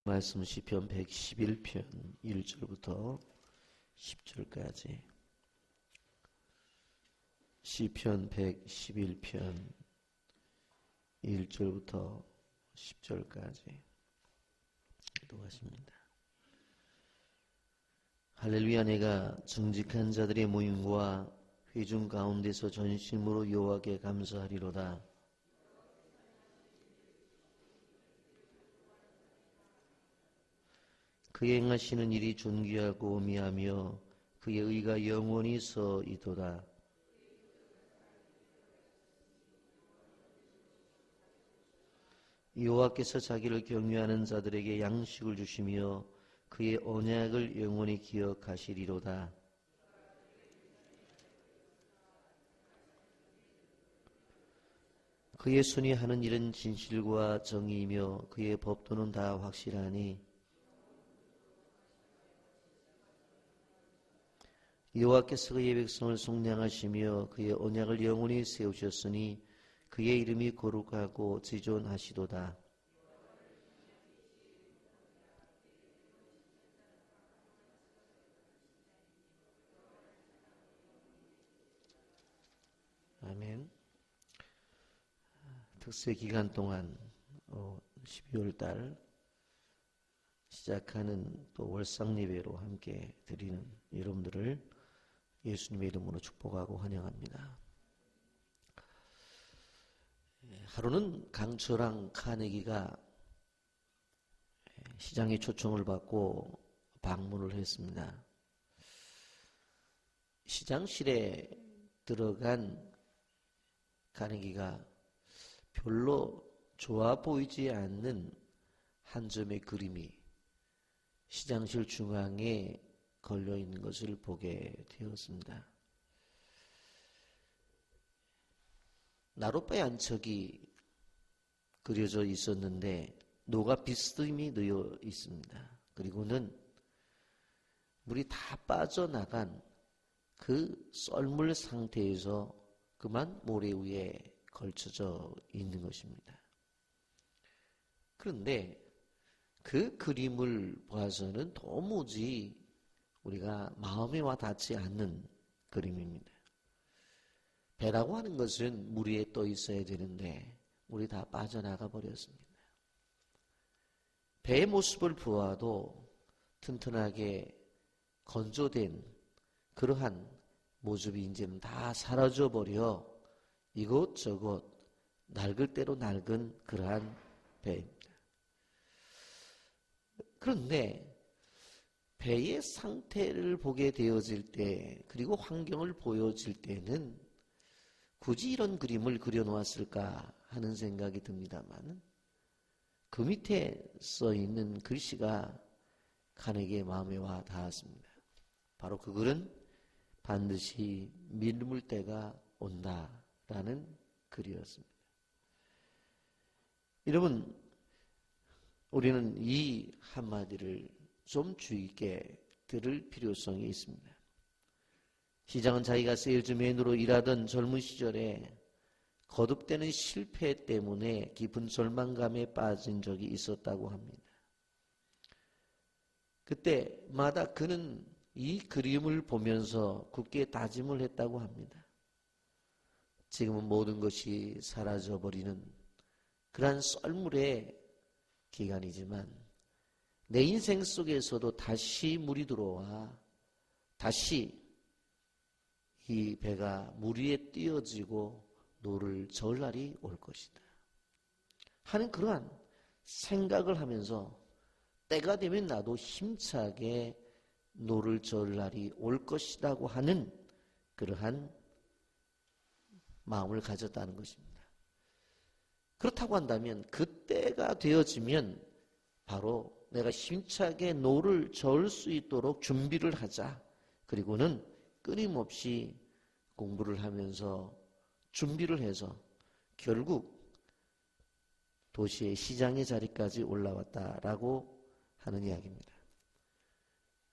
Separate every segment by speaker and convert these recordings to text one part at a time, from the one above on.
Speaker 1: 말씀 시편 111편 1절부터 10절까지. 시편 111편 1절부터 10절까지 기도하십니다. 할렐루야. 내가 정직한 자들의 모임과 회중 가운데서 전심으로 여호와께 감사하리로다. 그의 행하시는 일이 존귀하고 오미하며 그의 의가 영원히 서있도다. 여호와께서 자기를 경외하는 자들에게 양식을 주시며 그의 언약을 영원히 기억하시리로다. 그의 손이 하는 일은 진실과 정의이며 그의 법도는 다 확실하니 여호와께서 그의 백성을 속량하시며 그의 언약을 영원히 세우셨으니 그의 이름이 거룩하고 지존하시도다. 아멘. 특세 기간 동안 12월 달 시작하는 또 월상 예배로 함께 드리는 여러분들을 예수님의 이름으로 축복하고 환영합니다. 하루는 강철왕 카네기가 시장의 초청을 받고 방문을 했습니다. 시장실에 들어간 카네기가 별로 좋아 보이지 않는 한 점의 그림이 시장실 중앙에 걸려 있는 것을 보게 되었습니다. 나룻배 한 척이 그려져 있었는데 노가 비스듬히 놓여 있습니다. 그리고는 물이 다 빠져나간 그 썰물 상태에서 그만 모래 위에 걸쳐져 있는 것입니다. 그런데 그 그림을 봐서는 도무지 우리가 마음에 와 닿지 않는 그림입니다. 배라고 하는 것은 물 위에 떠 있어야 되는데 물이 다 빠져나가 버렸습니다. 배의 모습을 보아도 튼튼하게 건조된 그러한 모습이 이제는 다 사라져 버려 이곳저곳 낡을 대로 낡은 그러한 배입니다. 그런데 배의 상태를 보게 되어질 때, 그리고 환경을 보여질 때는 굳이 이런 그림을 그려놓았을까 하는 생각이 듭니다만, 그 밑에 써 있는 글씨가 카네기의 마음에 와 닿았습니다. 바로 그 글은 반드시 믿을 때가 온다라는 글이었습니다. 여러분, 우리는 이 한마디를 좀 주의 있게 들을 필요성이 있습니다. 시장은 자기가 세일즈맨으로 일하던 젊은 시절에 거듭되는 실패 때문에 깊은 절망감에 빠진 적이 있었다고 합니다. 그때마다 그는 이 그림을 보면서 굳게 다짐을 했다고 합니다. 지금은 모든 것이 사라져버리는 그러한 썰물의 기간이지만 내 인생 속에서도 다시 물이 들어와 다시 이 배가 물 위에 띄어지고 노를 저을 날이 올 것이다 하는 그러한 생각을 하면서 때가 되면 나도 힘차게 노를 저을 날이 올 것이라고 하는 그러한 마음을 가졌다는 것입니다. 그렇다고 한다면 그때가 되어지면 바로 내가 힘차게 노를 저을 수 있도록 준비를 하자. 그리고는 끊임없이 공부를 하면서 준비를 해서 결국 도시의 시장의 자리까지 올라왔다라고 하는 이야기입니다.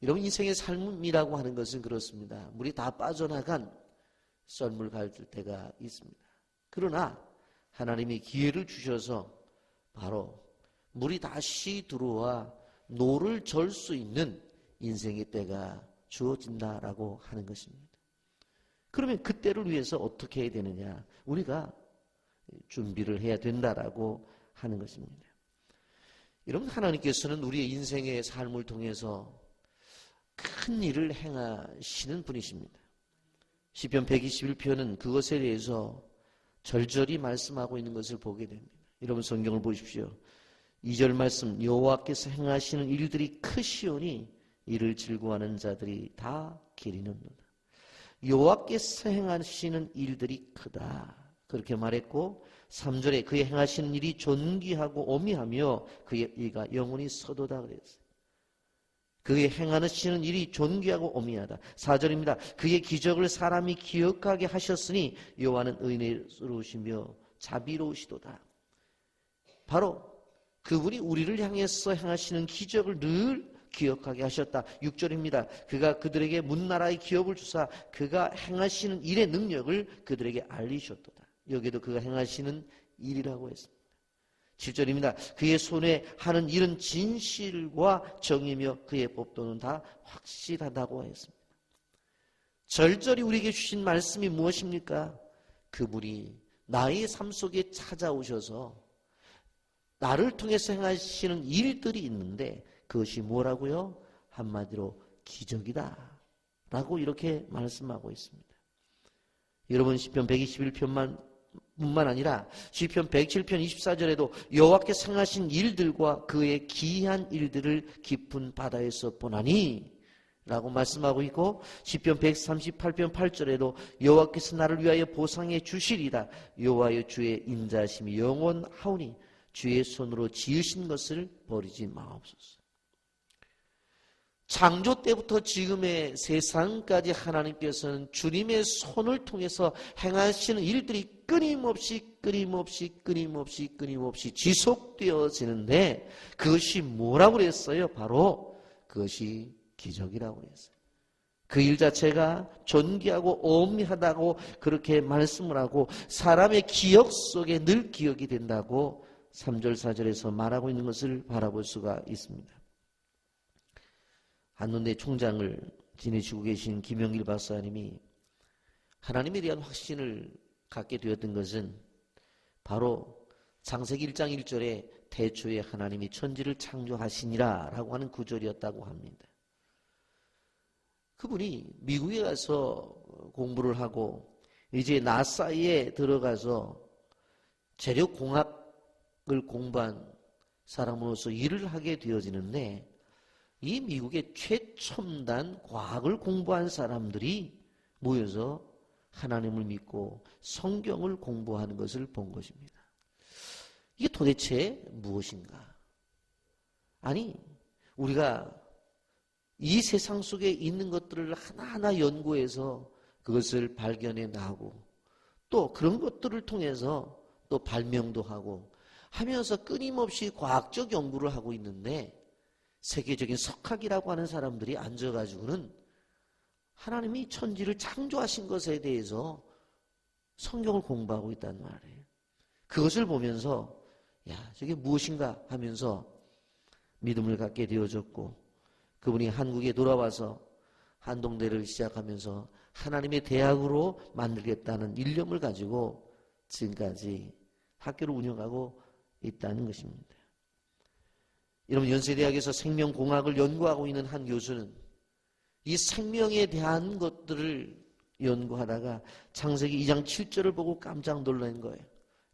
Speaker 1: 여러분, 인생의 삶이라고 하는 것은 그렇습니다. 물이 다 빠져나간 썰물 갈 때가 있습니다. 그러나 하나님이 기회를 주셔서 바로 물이 다시 들어와 노를 절 수 있는 인생의 때가 주어진다라고 하는 것입니다. 그러면 그 때를 위해서 어떻게 해야 되느냐? 우리가 준비를 해야 된다라고 하는 것입니다. 여러분, 하나님께서는 우리의 인생의 삶을 통해서 큰 일을 행하시는 분이십니다. 시편 121편은 그것에 대해서 절절히 말씀하고 있는 것을 보게 됩니다. 여러분, 성경을 보십시오. 2절 말씀, 여호와께서 행하시는 일들이 크시오니 이를 즐거워하는 자들이 다 기리는도다. 여호와께서 행하시는 일들이 크다, 그렇게 말했고, 3절에 그의 행하시는 일이 존귀하고 오미하며 그의 일가 영원히 서도다 그랬어요. 그의 행하시는 일이 존귀하고 오미하다. 4절입니다. 그의 기적을 사람이 기억하게 하셨으니 여호와는 은혜로우시며 자비로우시도다. 바로 그분이 우리를 향해서 행하시는 기적을 늘 기억하게 하셨다. 6절입니다. 그가 그들에게 문나라의 기업을 주사 그가 행하시는 일의 능력을 그들에게 알리셨도다. 여기도 그가 행하시는 일이라고 했습니다. 7절입니다. 그의 손에 하는 일은 진실과 정의며 그의 법도는 다 확실하다고 했습니다. 절절히 우리에게 주신 말씀이 무엇입니까? 그분이 나의 삶 속에 찾아오셔서 나를 통해서 행하시는 일들이 있는데 그것이 뭐라고요? 한마디로 기적이다 라고 이렇게 말씀하고 있습니다. 여러분, 시편 121편만 뿐만 아니라 시편 107편 24절에도 여호와께서 행하신 일들과 그의 기이한 일들을 깊은 바다에서 보나니 라고 말씀하고 있고, 시편 138편 8절에도 여호와께서 나를 위하여 보상해 주시리다. 여호와여 주의 인자심이 영원하오니 주의 손으로 지으신 것을 버리지 마옵소서. 창조 때부터 지금의 세상까지 하나님께서는 주님의 손을 통해서 행하시는 일들이 끊임없이 지속되어지는데 그것이 뭐라고 그랬어요? 바로 그것이 기적이라고 했어요. 그 일 자체가 존귀하고 오미하다고 그렇게 말씀을 하고 사람의 기억 속에 늘 기억이 된다고 3절 4절에서 말하고 있는 것을 바라볼 수가 있습니다. 한눈대 총장을 지내시고 계신 김영길 박사님이 하나님에 대한 확신을 갖게 되었던 것은 바로 창세기 1장 1절에 태초에 하나님이 천지를 창조하시니라 라고 하는 구절이었다고 합니다. 그분이 미국에 가서 공부를 하고 이제 나사에 들어가서 재력공학을 공부한 사람으로서 일을 하게 되어지는데, 이 미국의 최첨단 과학을 공부한 사람들이 모여서 하나님을 믿고 성경을 공부하는 것을 본 것입니다. 이게 도대체 무엇인가? 아니, 우리가 이 세상 속에 있는 것들을 하나하나 연구해서 그것을 발견해 나가고 또 그런 것들을 통해서 또 발명도 하고 하면서 끊임없이 과학적 연구를 하고 있는데, 세계적인 석학이라고 하는 사람들이 앉아가지고는 하나님이 천지를 창조하신 것에 대해서 성경을 공부하고 있단 말이에요. 그것을 보면서 야, 저게 무엇인가 하면서 믿음을 갖게 되어졌고, 그분이 한국에 돌아와서 한동대를 시작하면서 하나님의 대학으로 만들겠다는 일념을 가지고 지금까지 학교를 운영하고 있다는 것입니다. 여러분, 연세대학에서 생명공학을 연구하고 있는 한 교수는 이 생명에 대한 것들을 연구하다가 창세기 2장 7절을 보고 깜짝 놀란 거예요.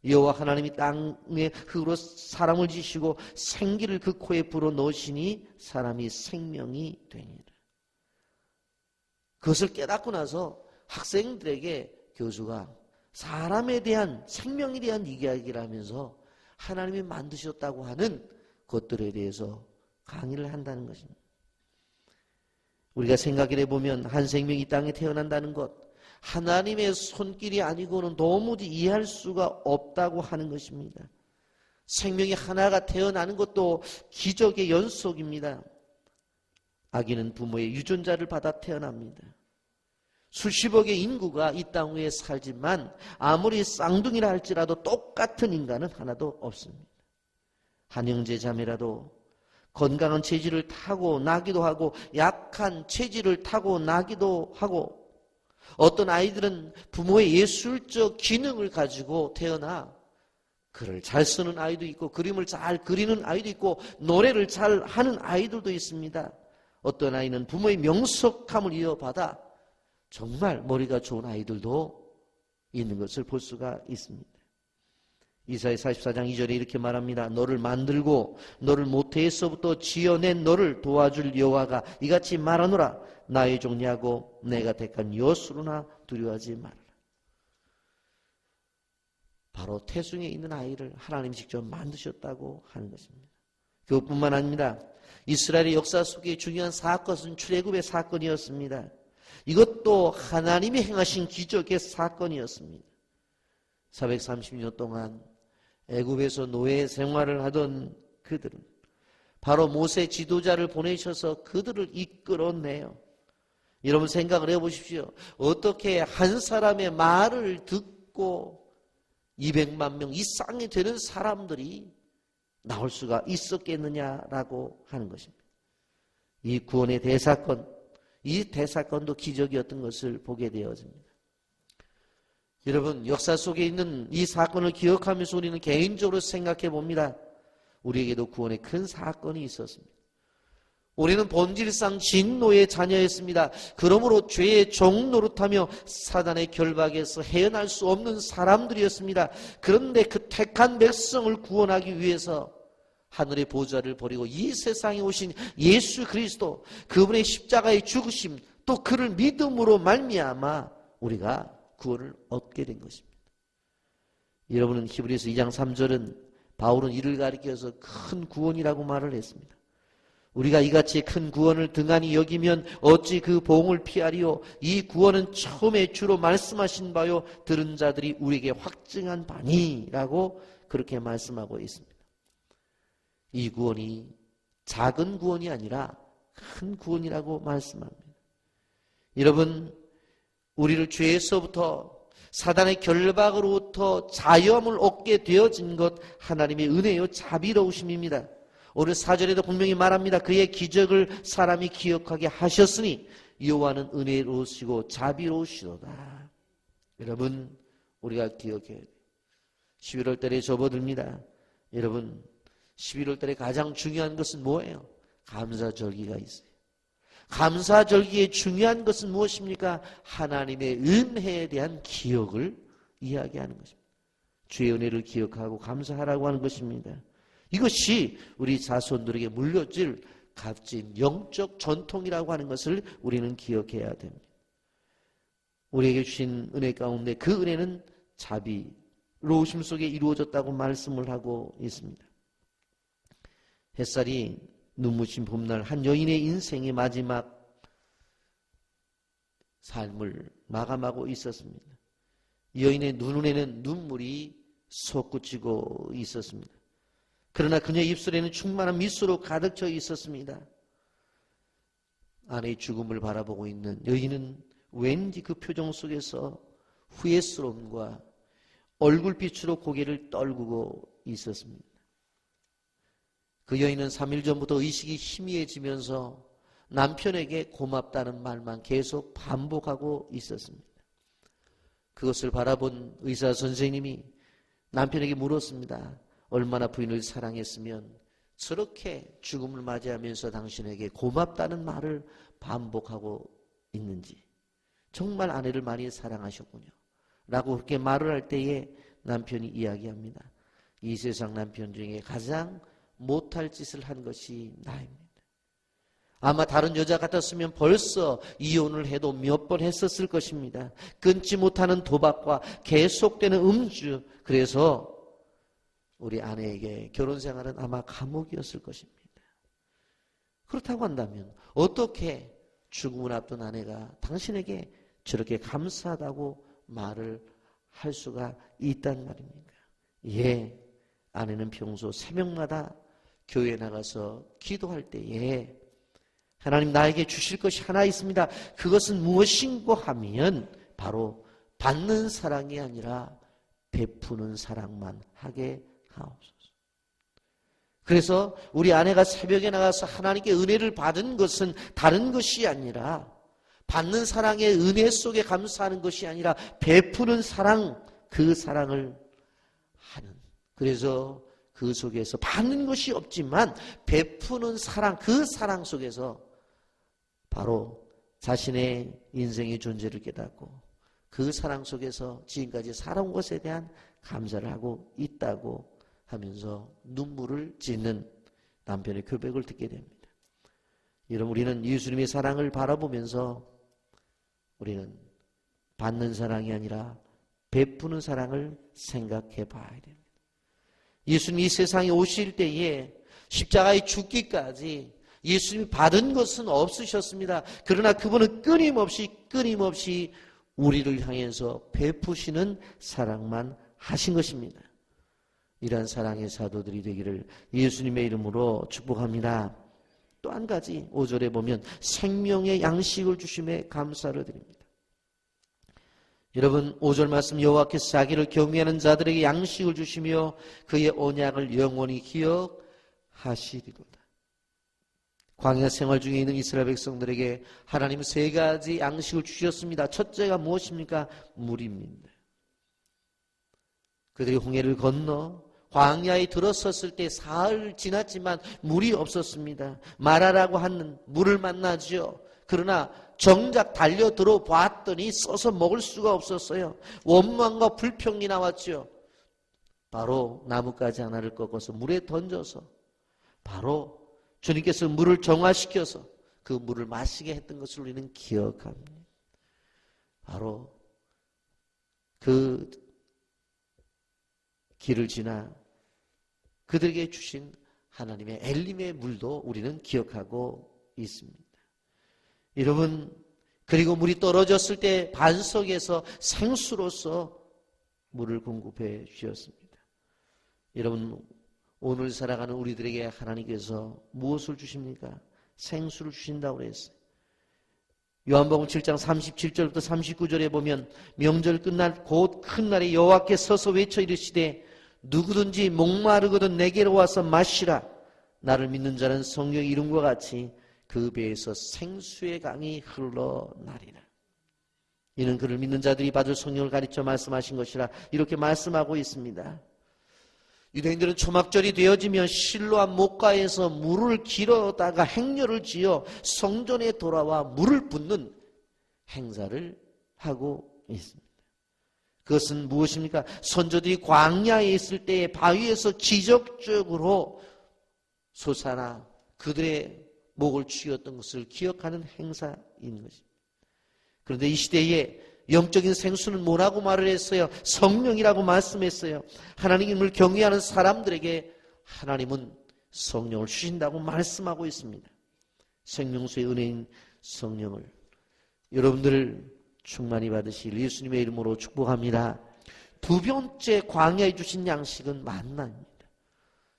Speaker 1: 여호와 하나님이 땅의 흙으로 사람을 지시고 생기를 그 코에 불어 넣으시니 사람이 생명이 되니라. 그것을 깨닫고 나서 학생들에게 교수가 사람에 대한, 생명에 대한 이야기를 하면서 하나님이 만드셨다고 하는 것들에 대해서 강의를 한다는 것입니다. 우리가 생각해 보면 한 생명이 이 땅에 태어난다는 것, 하나님의 손길이 아니고는 도무지 이해할 수가 없다고 하는 것입니다. 생명이 하나가 태어나는 것도 기적의 연속입니다. 아기는 부모의 유전자를 받아 태어납니다. 수십억의 인구가 이 땅 위에 살지만 아무리 쌍둥이라 할지라도 똑같은 인간은 하나도 없습니다. 한 형제 자매라도 건강한 체질을 타고 나기도 하고 약한 체질을 타고 나기도 하고 어떤 아이들은 부모의 예술적 기능을 가지고 태어나 글을 잘 쓰는 아이도 있고 그림을 잘 그리는 아이도 있고 노래를 잘 하는 아이들도 있습니다. 어떤 아이는 부모의 명석함을 이어받아 정말 머리가 좋은 아이들도 있는 것을 볼 수가 있습니다. 이사야 44장 2절에 이렇게 말합니다. 너를 만들고 너를 모태에서부터 지어낸 너를 도와줄 여호와가 이같이 말하노라. 나의 종 야곱 내가 택한 여수로나 두려워하지 말아라. 바로 태중에 있는 아이를 하나님이 직접 만드셨다고 하는 것입니다. 그것뿐만 아닙니다. 이스라엘의 역사 속에 중요한 사건은 출애굽의 사건이었습니다. 이것도 하나님이 행하신 기적의 사건이었습니다. 430년 동안 애굽에서 노예 생활을 하던 그들은 바로 모세 지도자를 보내셔서 그들을 이끌어내요. 여러분 생각을 해보십시오. 어떻게 한 사람의 말을 듣고 200만 명 이상이 되는 사람들이 나올 수가 있었겠느냐라고 하는 것입니다. 이 구원의 대사건, 이 대사건도 기적이었던 것을 보게 되어집니다. 여러분, 역사 속에 있는 이 사건을 기억하면서 우리는 개인적으로 생각해 봅니다. 우리에게도 구원의 큰 사건이 있었습니다. 우리는 본질상 진노의 자녀였습니다. 그러므로 죄의 종노릇하며 사단의 결박에서 헤어날 수 없는 사람들이었습니다. 그런데 그 택한 백성을 구원하기 위해서 하늘의 보좌를 버리고 이 세상에 오신 예수 그리스도, 그분의 십자가의 죽으심, 또 그를 믿음으로 말미암아 우리가 구원을 얻게 된 것입니다. 여러분은 히브리서 2장 3절은 바울은 이를 가리켜서 큰 구원이라고 말을 했습니다. 우리가 이같이 큰 구원을 등한히 여기면 어찌 그 보응을 피하리요. 이 구원은 처음에 주로 말씀하신 바요 들은 자들이 우리에게 확증한 바니라고 그렇게 말씀하고 있습니다. 이 구원이 작은 구원이 아니라 큰 구원이라고 말씀합니다. 여러분, 우리를 죄에서부터 사단의 결박으로부터 자유함을 얻게 되어진 것 하나님의 은혜요 자비로우심입니다. 오늘 4절에도 분명히 말합니다. 그의 기적을 사람이 기억하게 하셨으니 여호와는 은혜로우시고 자비로우시도다. 여러분, 우리가 기억해야 돼요. 11월 달에 접어듭니다. 여러분, 11월 달에 가장 중요한 것은 뭐예요? 감사절기가 있어요. 감사절기의 중요한 것은 무엇입니까? 하나님의 은혜에 대한 기억을 이야기하는 것입니다. 주의 은혜를 기억하고 감사하라고 하는 것입니다. 이것이 우리 자손들에게 물려질 값진 영적 전통이라고 하는 것을 우리는 기억해야 됩니다. 우리에게 주신 은혜 가운데 그 은혜는 자비로우심 속에 이루어졌다고 말씀을 하고 있습니다. 햇살이 눈부신 봄날 한 여인의 인생의 마지막 삶을 마감하고 있었습니다. 이 여인의 눈에는 눈물이 솟구치고 있었습니다. 그러나 그녀의 입술에는 충만한 미소로 가득 차 있었습니다. 아내의 죽음을 바라보고 있는 여인은 왠지 그 표정 속에서 후회스러움과 얼굴빛으로 고개를 떨구고 있었습니다. 그 여인은 3일 전부터 의식이 희미해지면서 남편에게 고맙다는 말만 계속 반복하고 있었습니다. 그것을 바라본 의사 선생님이 남편에게 물었습니다. 얼마나 부인을 사랑했으면 저렇게 죽음을 맞이하면서 당신에게 고맙다는 말을 반복하고 있는지. 정말 아내를 많이 사랑하셨군요. 라고 그렇게 말을 할 때에 남편이 이야기합니다. 이 세상 남편 중에 가장 못할 짓을 한 것이 나입니다. 아마 다른 여자 같았으면 벌써 이혼을 해도 몇 번 했었을 것입니다. 끊지 못하는 도박과 계속되는 음주, 그래서 우리 아내에게 결혼 생활은 아마 감옥이었을 것입니다. 그렇다고 한다면 어떻게 죽음을 앞둔 아내가 당신에게 저렇게 감사하다고 말을 할 수가 있단 말입니까? 예, 아내는 평소 새벽마다 교회에 나가서 기도할 때에 하나님 나에게 주실 것이 하나 있습니다. 그것은 무엇인고 하면 바로 받는 사랑이 아니라 베푸는 사랑만 하게 하옵소서. 그래서 우리 아내가 새벽에 나가서 하나님께 은혜를 받은 것은 다른 것이 아니라, 받는 사랑의 은혜 속에 감사하는 것이 아니라 베푸는 사랑, 그 사랑을 하는. 그래서 그 속에서 받는 것이 없지만 베푸는 사랑, 그 사랑 속에서 바로 자신의 인생의 존재를 깨닫고 그 사랑 속에서 지금까지 살아온 것에 대한 감사를 하고 있다고 하면서 눈물을 짓는 남편의 고백을 듣게 됩니다. 여러분, 우리는 예수님의 사랑을 바라보면서 우리는 받는 사랑이 아니라 베푸는 사랑을 생각해 봐야 됩니다. 예수님이 이 세상에 오실 때에 십자가에 죽기까지 예수님이 받은 것은 없으셨습니다. 그러나 그분은 끊임없이 우리를 향해서 베푸시는 사랑만 하신 것입니다. 이러한 사랑의 사도들이 되기를 예수님의 이름으로 축복합니다. 또 한 가지 5절에 보면 생명의 양식을 주심에 감사를 드립니다. 여러분, 5절 말씀, 여호와께서 자기를 경외하는 자들에게 양식을 주시며 그의 언약을 영원히 기억하시리로다. 광야 생활 중에 있는 이스라엘 백성들에게 하나님은 세 가지 양식을 주셨습니다. 첫째가 무엇입니까? 물입니다. 그들이 홍해를 건너 광야에 들어섰을 때 사흘 지났지만 물이 없었습니다. 마라라고 하는 물을 만나죠. 그러나 정작 달려들어 봤더니 써서 먹을 수가 없었어요. 원망과 불평이 나왔죠. 바로 나뭇가지 하나를 꺾어서 물에 던져서 바로 주님께서 물을 정화시켜서 그 물을 마시게 했던 것을 우리는 기억합니다. 바로 그 길을 지나 그들에게 주신 하나님의 엘림의 물도 우리는 기억하고 있습니다. 여러분, 그리고 물이 떨어졌을 때 반석에서 생수로서 물을 공급해 주셨습니다. 여러분, 오늘 살아가는 우리들에게 하나님께서 무엇을 주십니까? 생수를 주신다고 그랬어요. 요한복음 7장 37절부터 39절에 보면 명절 끝날 곧 큰 날에 여호와께 서서 외쳐 이르시되 누구든지 목마르거든 내게로 와서 마시라. 나를 믿는 자는 성령의 이름과 같이 그 배에서 생수의 강이 흘러나리라. 이는 그를 믿는 자들이 받을 성령을 가르쳐 말씀하신 것이라 이렇게 말씀하고 있습니다. 유대인들은 초막절이 되어지면 실로암 목가에서 물을 길어다가 행렬을 지어 성전에 돌아와 물을 붓는 행사를 하고 있습니다. 그것은 무엇입니까? 선조들이 광야에 있을 때에 바위에서 기적적으로 솟아나 그들의 목을 죽였던 것을 기억하는 행사인 것입니다. 그런데 이 시대에 영적인 생수는 뭐라고 말을 했어요? 성령이라고 말씀했어요. 하나님을 경외하는 사람들에게 하나님은 성령을 주신다고 말씀하고 있습니다. 생명수의 은혜인 성령을 여러분들 충만히 받으실 예수님의 이름으로 축복합니다. 두 번째 광야에 주신 양식은 만나입니다.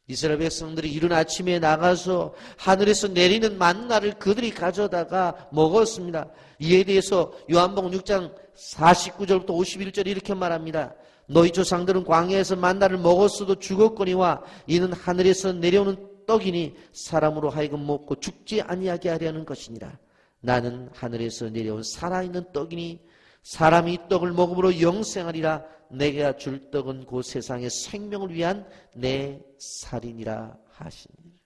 Speaker 1: 이스라엘 백성들이 이른 아침에 나가서 하늘에서 내리는 만나를 그들이 가져다가 먹었습니다. 이에 대해서 요한복음 6장 49절부터 51절 이렇게 말합니다. 너희 조상들은 광야에서 만나를 먹었어도 죽었거니와 이는 하늘에서 내려오는 떡이니 사람으로 하여금 먹고 죽지 아니하게 하려는 것이니라. 나는 하늘에서 내려온 살아있는 떡이니 사람이 이 떡을 먹음으로 영생하리라. 내가 줄 떡은 곧 세상의 생명을 위한 내 살이니라 하시니라.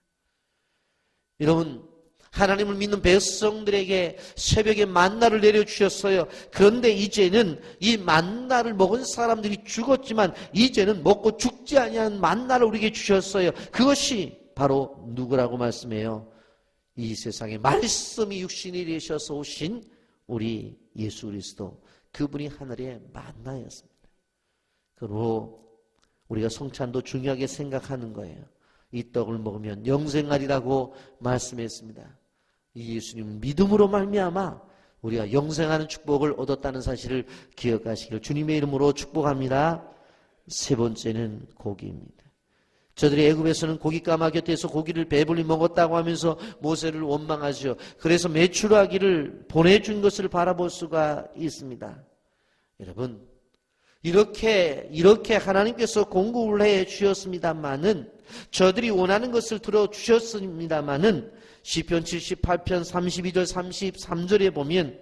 Speaker 1: 여러분, 하나님을 믿는 백성들에게 새벽에 만나를 내려주셨어요. 그런데 이제는 이 만나를 먹은 사람들이 죽었지만 이제는 먹고 죽지 아니하는 만나를 우리에게 주셨어요. 그것이 바로 누구라고 말씀해요? 이 세상에 말씀이 육신이 되셔서 오신 우리 예수 그리스도, 그분이 하늘의 만나였습니다. 그리고 우리가 성찬도 중요하게 생각하는 거예요. 이 떡을 먹으면 영생하리라고 말씀했습니다. 이 예수님 믿음으로 말미암아 우리가 영생하는 축복을 얻었다는 사실을 기억하시기를 주님의 이름으로 축복합니다. 세 번째는 고기입니다. 저들이 애굽에서는 고깃가마 곁에서 고기를 배불리 먹었다고 하면서 모세를 원망하죠. 그래서 메추라기를 보내준 것을 바라볼 수가 있습니다. 여러분, 이렇게 하나님께서 공급을 해 주셨습니다마는, 저들이 원하는 것을 들어주셨습니다마는, 시편 78편 32절 33절에 보면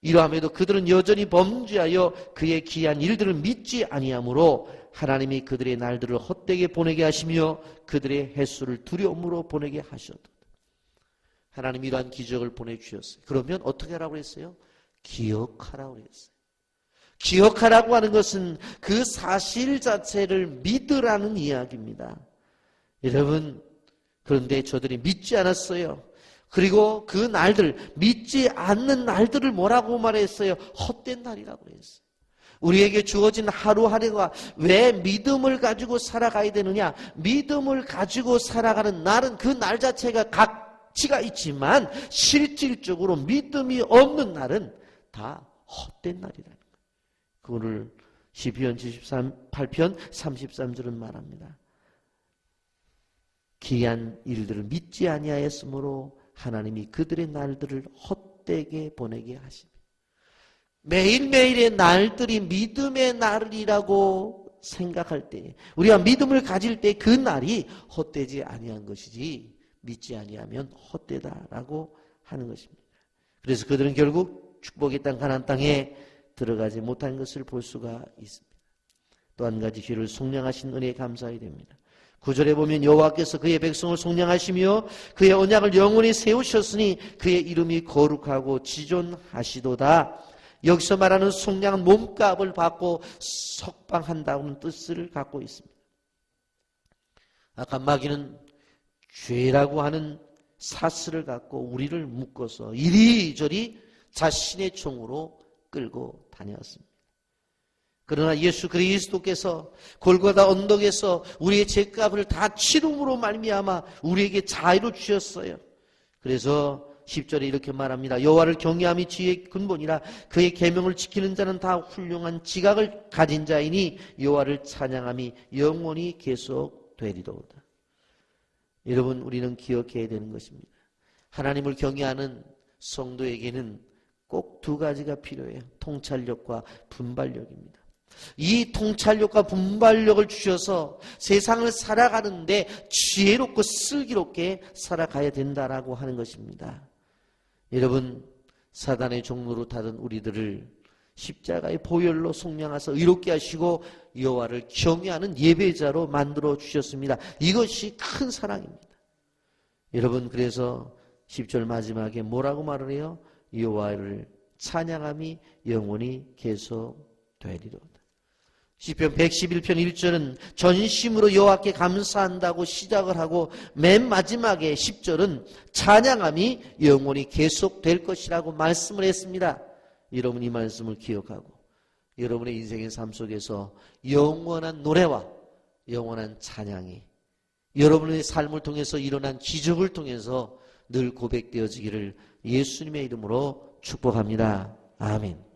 Speaker 1: 이러함에도 그들은 여전히 범죄하여 그의 기이한 일들을 믿지 아니하므로 하나님이 그들의 날들을 헛되게 보내게 하시며 그들의 횟수를 두려움으로 보내게 하셨다. 하나님이 이러한 기적을 보내주셨어요. 그러면 어떻게 하라고 했어요? 기억하라고 했어요. 기억하라고 하는 것은 그 사실 자체를 믿으라는 이야기입니다. 여러분, 그런데 저들이 믿지 않았어요. 그리고 그 날들, 믿지 않는 날들을 뭐라고 말했어요? 헛된 날이라고 했어요. 우리에게 주어진 하루하루가 왜 믿음을 가지고 살아가야 되느냐? 믿음을 가지고 살아가는 날은 그 날 자체가 가치가 있지만 실질적으로 믿음이 없는 날은 다 헛된 날이라는 거예요. 그거를 시편 78편 33절은 말합니다. 기이한 일들을 믿지 아니하였으므로 하나님이 그들의 날들을 헛되게 보내게 하십니다. 매일매일의 날들이 믿음의 날이라고 생각할 때, 우리가 믿음을 가질 때 그 날이 헛되지 아니한 것이지 믿지 아니하면 헛되다라고 하는 것입니다. 그래서 그들은 결국 축복의 땅 가나안 땅에 들어가지 못한 것을 볼 수가 있습니다. 또 한 가지 주를 속량하신 은혜에 감사해야 됩니다. 9절에 보면 여호와께서 그의 백성을 속량하시며 그의 언약을 영원히 세우셨으니 그의 이름이 거룩하고 지존하시도다. 여기서 말하는 속량은 몸값을 받고 석방한다는 뜻을 갖고 있습니다. 아까 마귀는 죄라고 하는 사슬을 갖고 우리를 묶어서 이리저리 자신의 총으로 끌고 다녔습니다. 그러나 예수 그리스도께서 골고다 언덕에서 우리의 죄값을 다 치름으로 말미암아 우리에게 자유를 주셨어요. 그래서 10절에 이렇게 말합니다. 여호와를 경외함이 지혜의 근본이라 그의 계명을 지키는 자는 다 훌륭한 지각을 가진 자이니 여호와를 찬양함이 영원히 계속되리로다. 여러분, 우리는 기억해야 되는 것입니다. 하나님을 경외하는 성도에게는 꼭 두 가지가 필요해요. 통찰력과 분발력입니다. 이 통찰력과 분발력을 주셔서 세상을 살아가는데 지혜롭고 슬기롭게 살아가야 된다라고 하는 것입니다. 여러분, 사단의 종로로 타던 우리들을 십자가의 보혈로 속량하사 의롭게 하시고 여호와를 경외하는 예배자로 만들어 주셨습니다. 이것이 큰 사랑입니다. 여러분, 그래서 10절 마지막에 뭐라고 말을 해요? 여호와를 찬양함이 영원히 계속되리로다. 시편 111편 1절은 전심으로 여호와께 감사한다고 시작을 하고 맨 마지막에 10절은 찬양함이 영원히 계속될 것이라고 말씀을 했습니다. 여러분, 이 말씀을 기억하고 여러분의 인생의 삶 속에서 영원한 노래와 영원한 찬양이 여러분의 삶을 통해서 일어난 기적을 통해서 늘 고백되어지기를 예수님의 이름으로 축복합니다. 아멘.